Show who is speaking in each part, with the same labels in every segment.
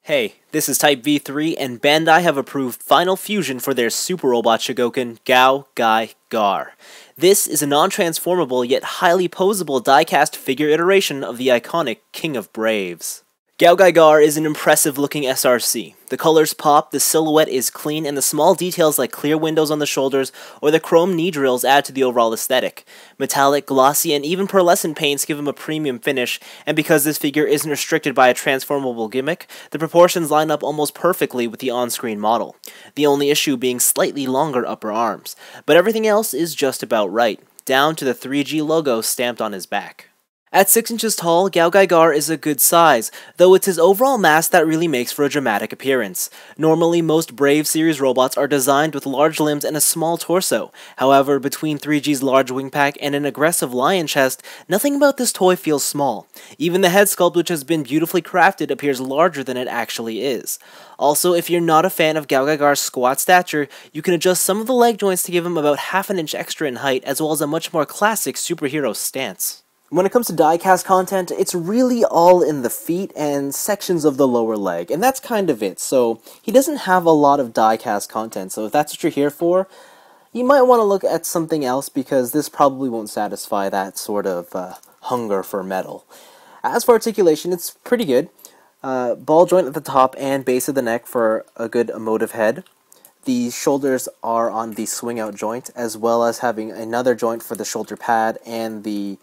Speaker 1: Hey, this is Type V3, and Bandai have approved Final Fusion for their Super Robot Chogokin GaoGaiGar. This is a non-transformable yet highly posable die-cast figure iteration of the iconic King of Braves. GaoGaiGar is an impressive-looking SRC. The colors pop, the silhouette is clean, and the small details like clear windows on the shoulders or the chrome knee drills add to the overall aesthetic. Metallic, glossy, and even pearlescent paints give him a premium finish, and because this figure isn't restricted by a transformable gimmick, the proportions line up almost perfectly with the on-screen model. The only issue being slightly longer upper arms, but everything else is just about right, down to the 3G logo stamped on his back. At 6 inches tall, GaoGaiGar is a good size, though it's his overall mass that really makes for a dramatic appearance. Normally, most Brave series robots are designed with large limbs and a small torso. However, between 3G's large wing pack and an aggressive lion chest, nothing about this toy feels small. Even the head sculpt, which has been beautifully crafted, appears larger than it actually is. Also, if you're not a fan of GaoGaiGar's squat stature, you can adjust some of the leg joints to give him about half an inch extra in height, as well as a much more classic superhero stance. When it comes to die-cast content, it's really all in the feet and sections of the lower leg, and that's kind of it. So he doesn't have a lot of die-cast content, so if that's what you're here for, you might want to look at something else because this probably won't satisfy that sort of hunger for metal. As for articulation, it's pretty good. Ball joint at the top and base of the neck for a good emotive head. The shoulders are on the swing-out joint, as well as having another joint for the shoulder pad and the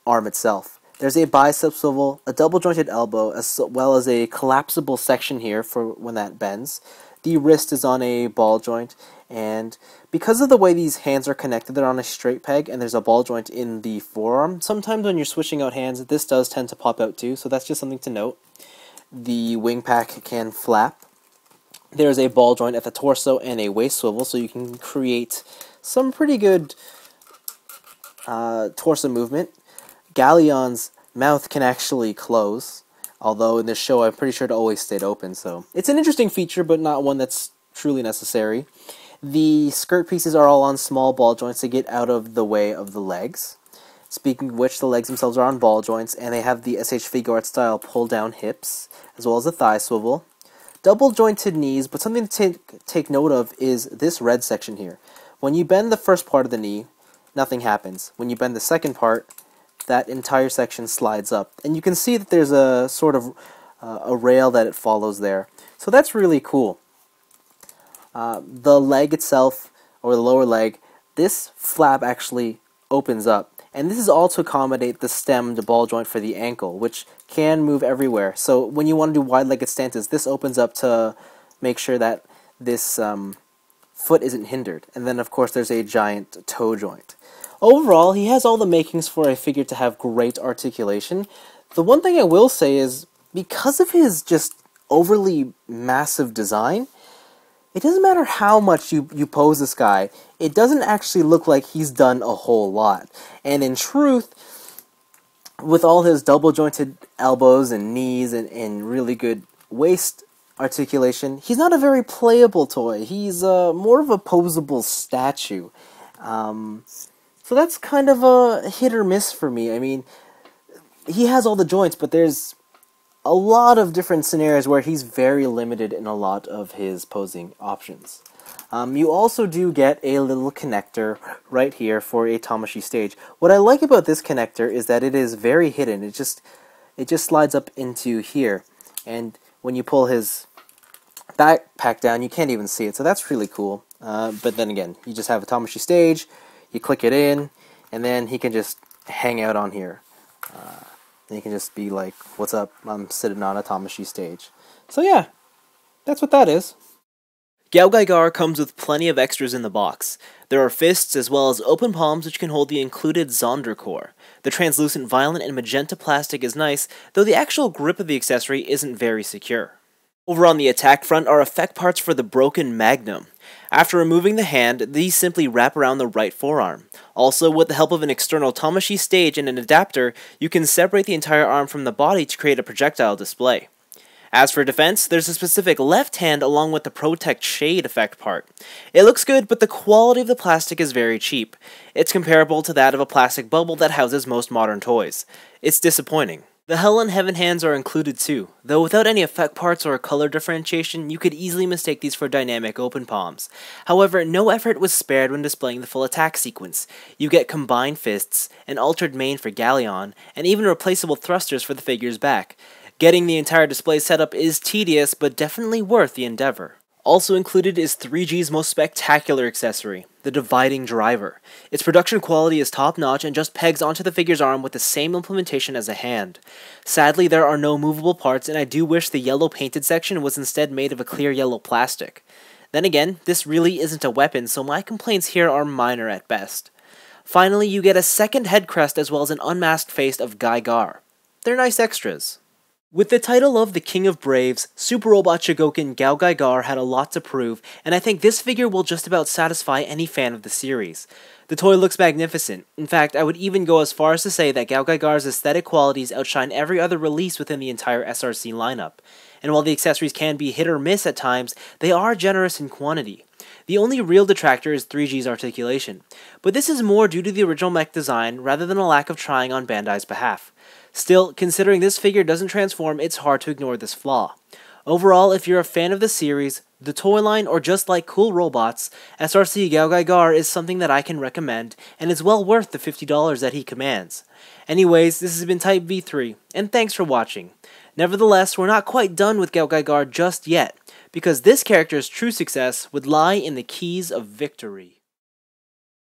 Speaker 1: arm itself. There's a bicep swivel, a double jointed elbow, as well as a collapsible section here for when that bends. The wrist is on a ball joint, and because of the way these hands are connected, they're on a straight peg, and there's a ball joint in the forearm. Sometimes when you're switching out hands, this does tend to pop out too, so that's just something to note. The wing pack can flap. There's a ball joint at the torso and a waist swivel, so you can create some pretty good torso movement. Galleon's mouth can actually close, although in this show I'm pretty sure it always stayed open, so it's an interesting feature, but not one that's truly necessary. The skirt pieces are all on small ball joints to get out of the way of the legs. Speaking of which, the legs themselves are on ball joints, and they have the SH Figuart style pull-down hips, as well as a thigh swivel. Double jointed knees, but something to take note of is this red section here. When you bend the first part of the knee, nothing happens. When you bend the second part, that entire section slides up, and you can see that there's a sort of a rail that it follows there. So that's really cool. The leg itself, or the lower leg, this flap actually opens up, and this is all to accommodate the stemmed ball joint for the ankle, which can move everywhere. So when you want to do wide-legged stances, this opens up to make sure that this foot isn't hindered. And then, of course, there's a giant toe joint. Overall, he has all the makings for a figure to have great articulation. The one thing I will say is, because of his just overly massive design, it doesn't matter how much you pose this guy, it doesn't actually look like he's done a whole lot. And in truth, with all his double-jointed elbows and knees and really good waist articulation, he's not a very playable toy. He's more of a posable statue. So that's kind of a hit or miss for me. I mean, he has all the joints, but there's a lot of different scenarios where he's very limited in a lot of his posing options. You also do get a little connector right here for a Tamashii stage. What I like about this connector is that it is very hidden. It just slides up into here, and when you pull his backpack down, you can't even see it. So that's really cool. But then again, you just have a Tamashii stage. You click it in, and then he can just hang out on here. And he can just be like, what's up, I'm sitting on a Tamashii stage. So yeah, that's what that is. GaoGaiGar comes with plenty of extras in the box. There are fists as well as open palms which can hold the included Sondercore. The translucent violet and magenta plastic is nice, though the actual grip of the accessory isn't very secure. Over on the attack front are effect parts for the broken Magnum. After removing the hand, these simply wrap around the right forearm. Also, with the help of an external Tamashii stage and an adapter, you can separate the entire arm from the body to create a projectile display. As for defense, there's a specific left hand along with the Protect Shade effect part. It looks good, but the quality of the plastic is very cheap. It's comparable to that of a plastic bubble that houses most modern toys. It's disappointing. The Hell and Heaven hands are included too, though without any effect parts or color differentiation, you could easily mistake these for dynamic open palms. However, no effort was spared when displaying the full attack sequence. You get combined fists, an altered mane for Galleon, and even replaceable thrusters for the figure's back. Getting the entire display setup is tedious, but definitely worth the endeavor. Also included is 3G's most spectacular accessory, the dividing driver. Its production quality is top-notch and just pegs onto the figure's arm with the same implementation as a hand. Sadly, there are no movable parts, and I do wish the yellow painted section was instead made of a clear yellow plastic. Then again, this really isn't a weapon, so my complaints here are minor at best. Finally, you get a second head crest as well as an unmasked face of GaoGaiGar. They're nice extras. With the title of the King of Braves, Super Robot Chogokin GaoGaiGar had a lot to prove, and I think this figure will just about satisfy any fan of the series. The toy looks magnificent. In fact, I would even go as far as to say that GaoGaiGar's aesthetic qualities outshine every other release within the entire SRC lineup. And while the accessories can be hit or miss at times, they are generous in quantity. The only real detractor is 3G's articulation, but this is more due to the original mech design rather than a lack of trying on Bandai's behalf. Still, considering this figure doesn't transform, it's hard to ignore this flaw. Overall, if you're a fan of the series, the toy line, or just like cool robots, SRC GaoGaiGar is something that I can recommend, and is well worth the $50 that he commands. Anyways, this has been Type V3, and thanks for watching. Nevertheless, we're not quite done with GaoGaiGar just yet, because this character's true success would lie in the keys of victory.